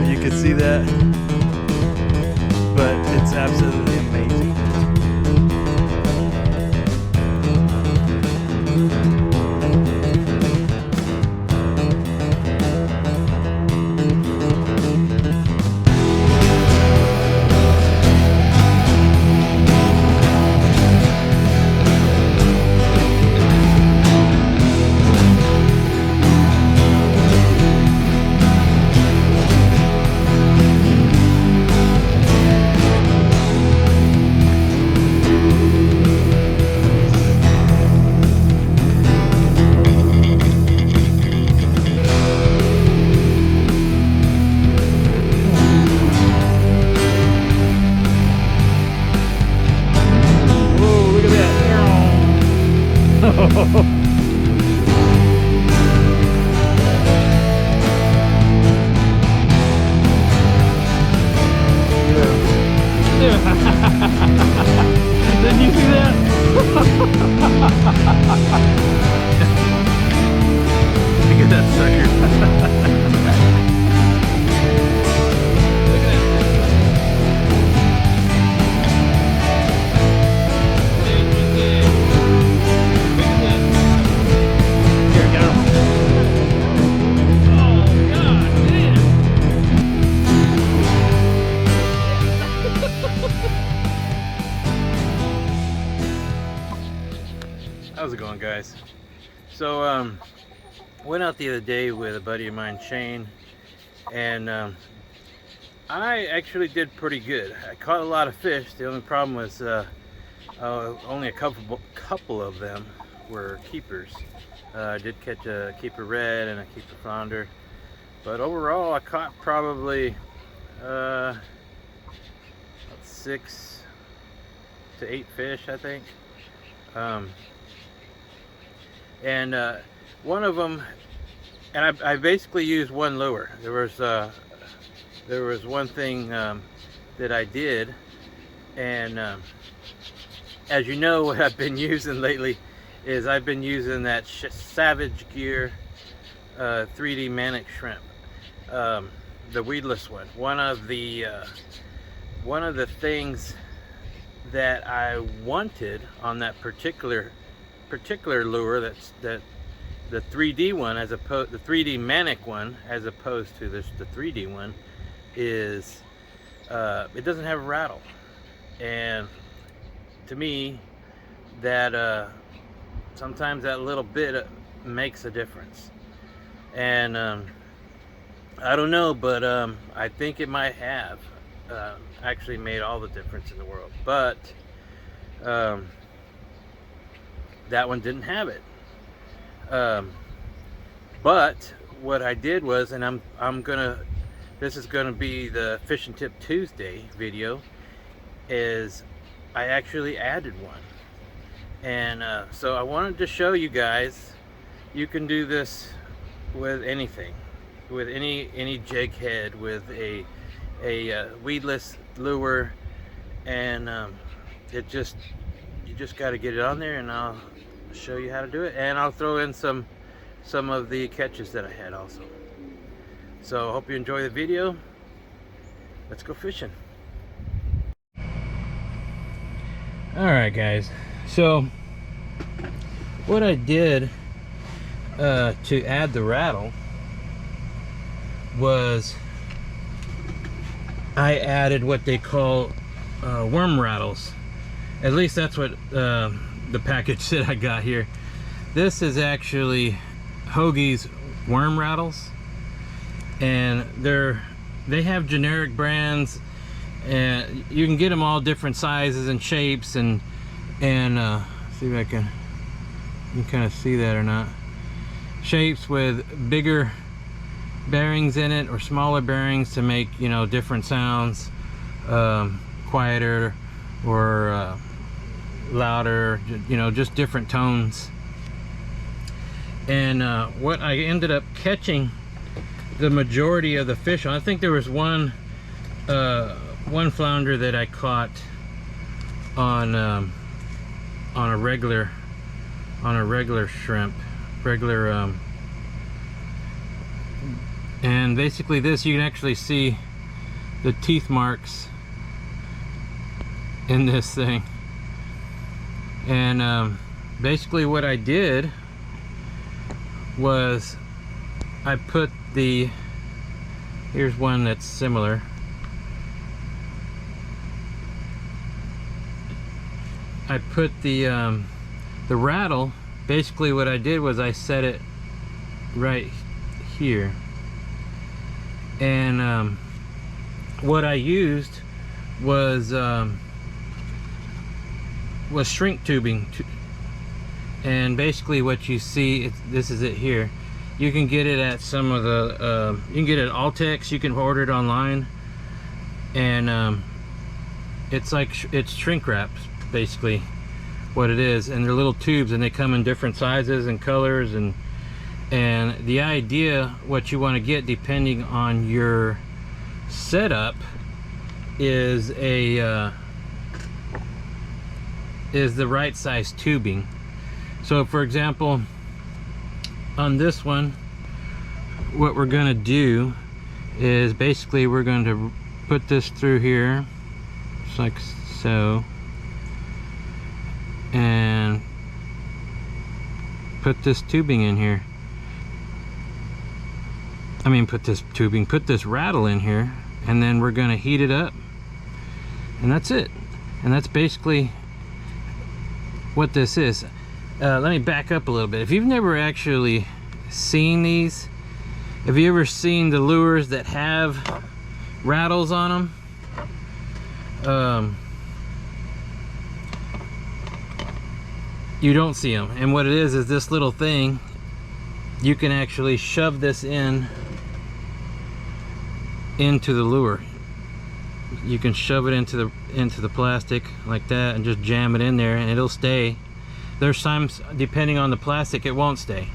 you can see that, but it's absolutely amazing. Did you see that? Look at that sucker. How's it going, guys? So went out the other day with a buddy of mine, Shane, and I actually did pretty good. I caught a lot of fish. The only problem was only a couple of them were keepers. I did catch a keeper red and a keeper flounder, but overall I caught probably 6 to 8 fish, I think. And one of them, and I basically used one lure. There was one thing that I did, and as you know, what I've been using lately is I've been using that Savage Gear 3D Manic shrimp, the weedless one. One of the things that I wanted on that particular lure, that the 3D one, as opposed the 3D Manic one, as opposed to the 3D one, is it doesn't have a rattle, and to me that sometimes that little bit makes a difference. And I don't know, but I think it might have actually made all the difference in the world, but that one didn't have it. But what I did was, and this is gonna be the Fish and Tip Tuesday video, is I actually added one. And so I wanted to show you guys, you can do this with anything, with any jig head, with a weedless lure, and you just got to get it on there, and I'll show you how to do it, and I'll throw in some of the catches that I had also. So I hope you enjoy the video. Let's go fishing. Alright, guys, so what I did to add the rattle was I added what they call worm rattles. At least that's what the package that I got here. This is actually Hoagie's worm rattles, and they have generic brands, and you can get them all different sizes and shapes, and see if I can, you can kind of see that or not. Shapes with bigger bearings in it or smaller bearings to make, you know, different sounds, quieter or louder, you know, just different tones. And what I ended up catching the majority of the fish on, I think there was one flounder that I caught on a regular shrimp, And basically this, you can actually see the teeth marks in this thing. And basically what I did was I put the, here's one that's similar. I put the rattle, basically what I did was I set it right here. And what I used was shrink tubing. And basically what you see, this is it here. You can get it at some of the, you can get it at Altex, you can order it online. And it's like, it's shrink wraps, basically what it is. And they're little tubes, and they come in different sizes and colors. And the idea, what you want to get depending on your setup, is the right size tubing. So for example, on this one, what we're going to do is basically we're going to put this through here, just like so, and put this tubing in here. I mean, put this rattle in here, and then we're going to heat it up, and that's it. And that's basically what this is. Let me back up a little bit. If you've never actually seen these, have you ever seen the lures that have rattles on them? You don't see them. And what it is this little thing, you can actually shove this into the lure. You can shove it into the plastic like that and just jam it in there, and it'll stay. There's times, depending on the plastic, it won't stay.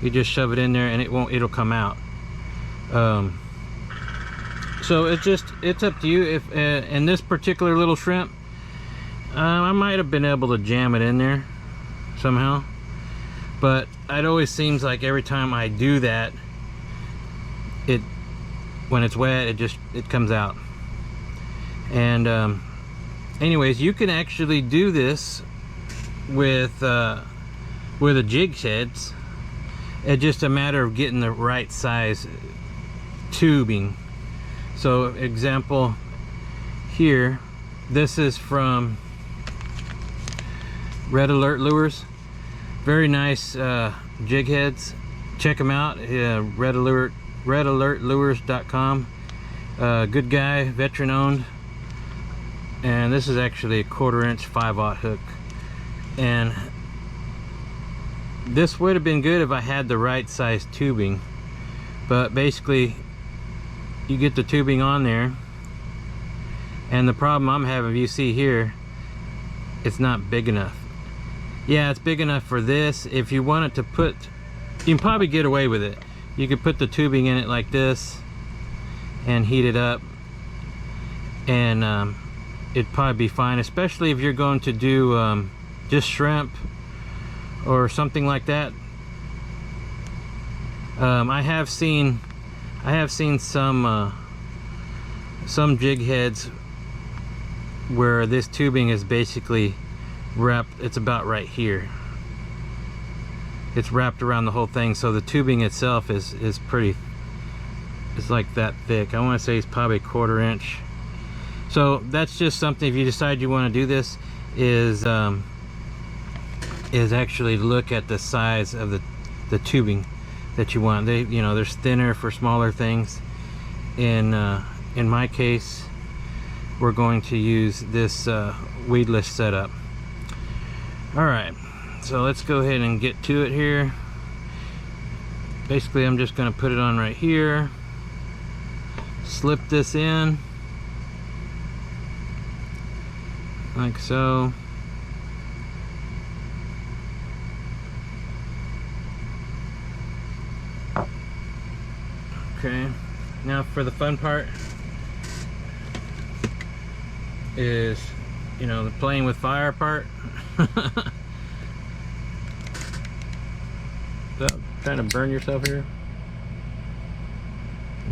You just shove it in there and it'll come out. So it's up to you. If in this particular little shrimp, I might have been able to jam it in there somehow, but it always seems like every time I do that, when it's wet, it comes out. And anyways, you can actually do this with the jig heads. It's just a matter of getting the right size tubing. So example here, this is from Red Alert Lures. Very nice jig heads. Check them out. redalertlures.com. Good guy, veteran owned. And this is actually a 1/4 inch 5/0 hook. And this would have been good if I had the right size tubing, but basically you get the tubing on there, and the problem I'm having, you see here, it's not big enough. Yeah, it's big enough for this. If you wanted to put, you can probably get away with it. You could put the tubing in it like this and heat it up, and it'd probably be fine, especially if you're going to do just shrimp or something like that. I have seen some jig heads where this tubing is basically wrapped. It's about right here. It's wrapped around the whole thing, so the tubing itself is pretty. It's like that thick. I want to say it's probably 1/4 inch. So that's just something, if you decide you want to do this, is actually look at the size of the tubing that you want. There's thinner for smaller things. In my case, we're going to use this weedless setup. All right, so let's go ahead and get to it here. Basically, I'm just going to put it on right here, slip this in like so. Okay, now for the fun part is, the playing with fire part. Trying to burn yourself here.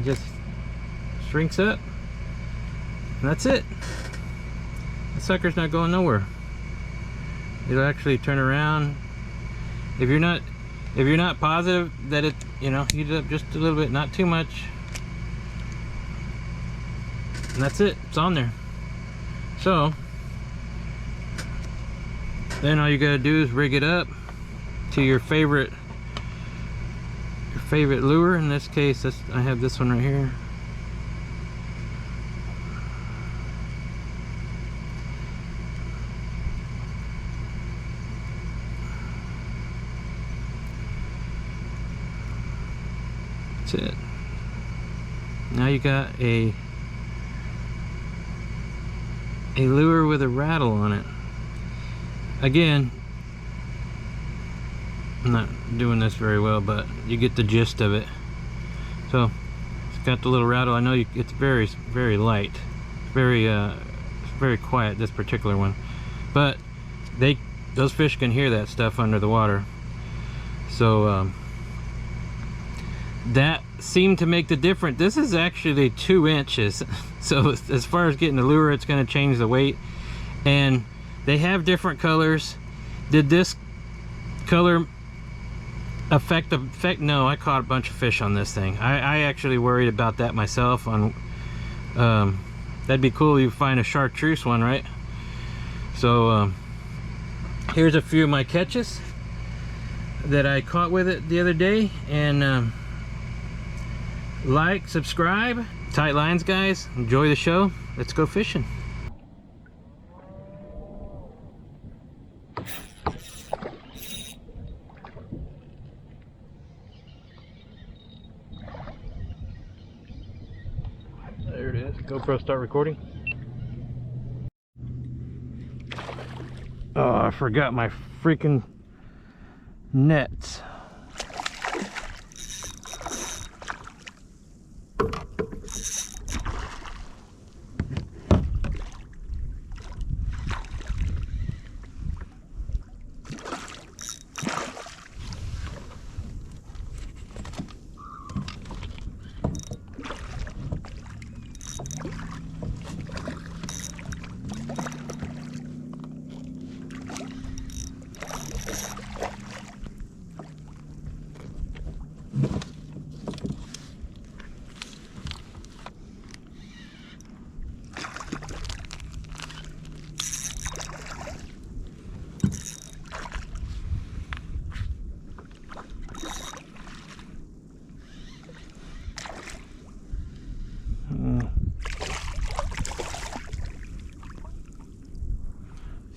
It just shrinks up, and that's it. The sucker's not going nowhere. It'll actually turn around. If you're not positive that it, you know, heat it up just a little bit, not too much, and that's it. It's on there. So then all you gotta do is rig it up to your favorite lure. In this case, I have this one right here. That's it. Now you got a lure with a rattle on it. Again, I'm not doing this very well, but you get the gist of it. So it's got the little rattle. I know it's very, very light, very quiet, this particular one, but those fish can hear that stuff under the water. So that seemed to make the difference. This is actually 2 inches. So as far as getting the lure, it's going to change the weight. And they have different colors. Did this color affect the effect? No, I caught a bunch of fish on this thing. I actually worried about that myself. On that'd be cool if you find a chartreuse one, right? So here's a few of my catches that I caught with it the other day. And like, subscribe, tight lines, guys. Enjoy the show. Let's go fishing. There it is. GoPro, start recording. Oh, I forgot my freaking nets.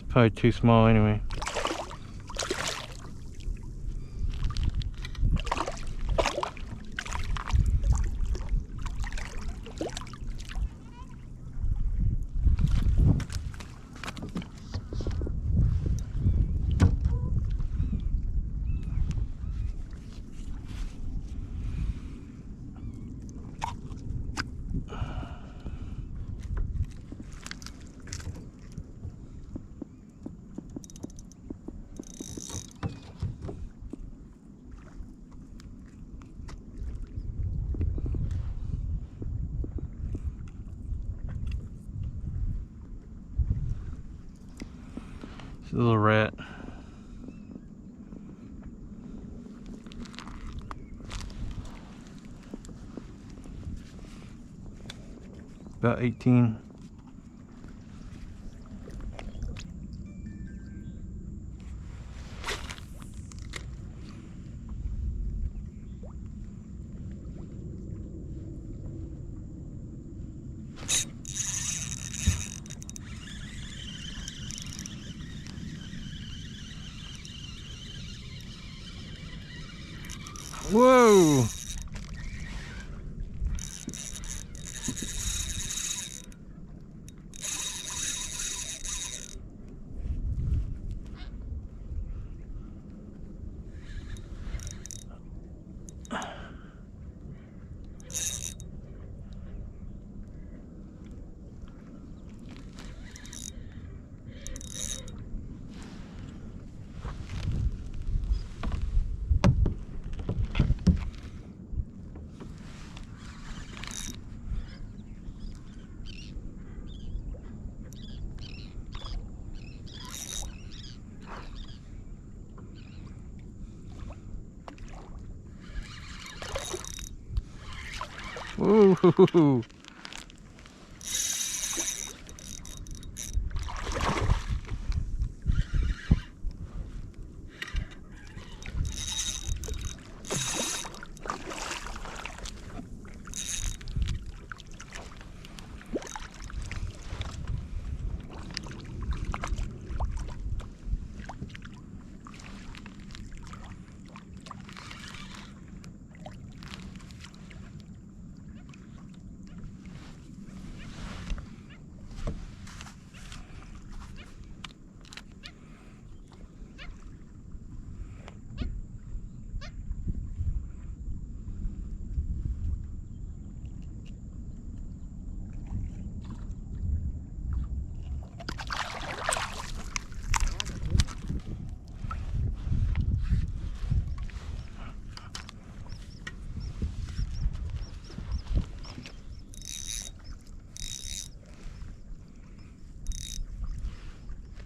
Probably too small anyway. A little rat. About 18. Whoa! Ooh.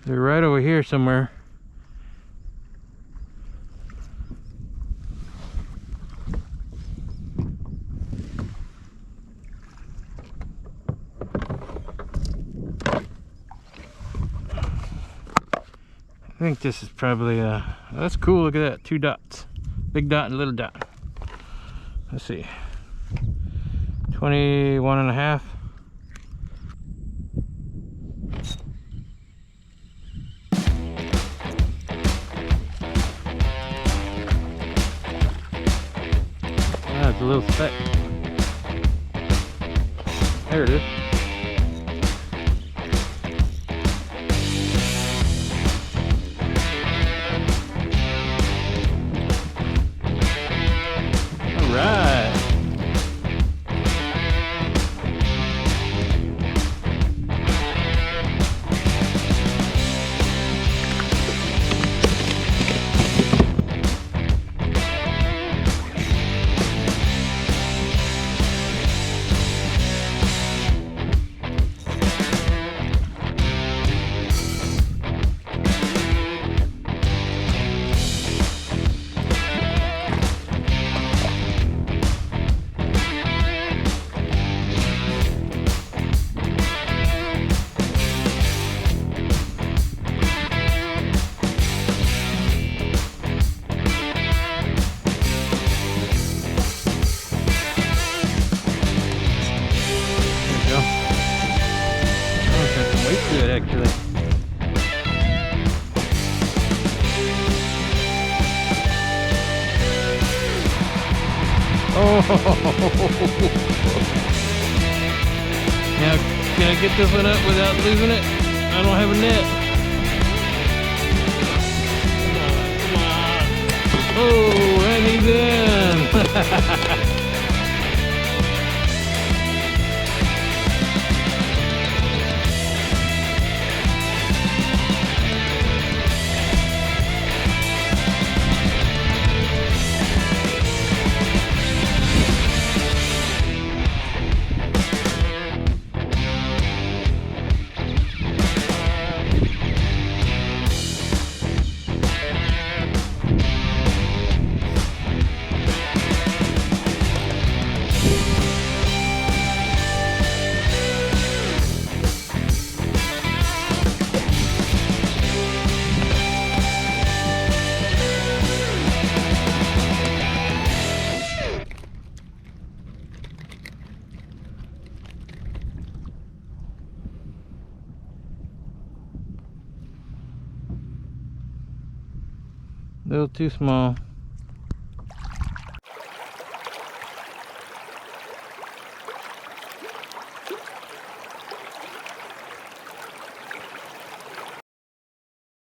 They're right over here somewhere. I think this is probably that's cool. Look at that, 2 dots, big dot and little dot. Let's see, 21.5. That's a little speck. There it is. All right. Actually. Oh! Now, can I get this one up without losing it? I don't have a net. Come on, come on. Oh, and he's in. A little too small.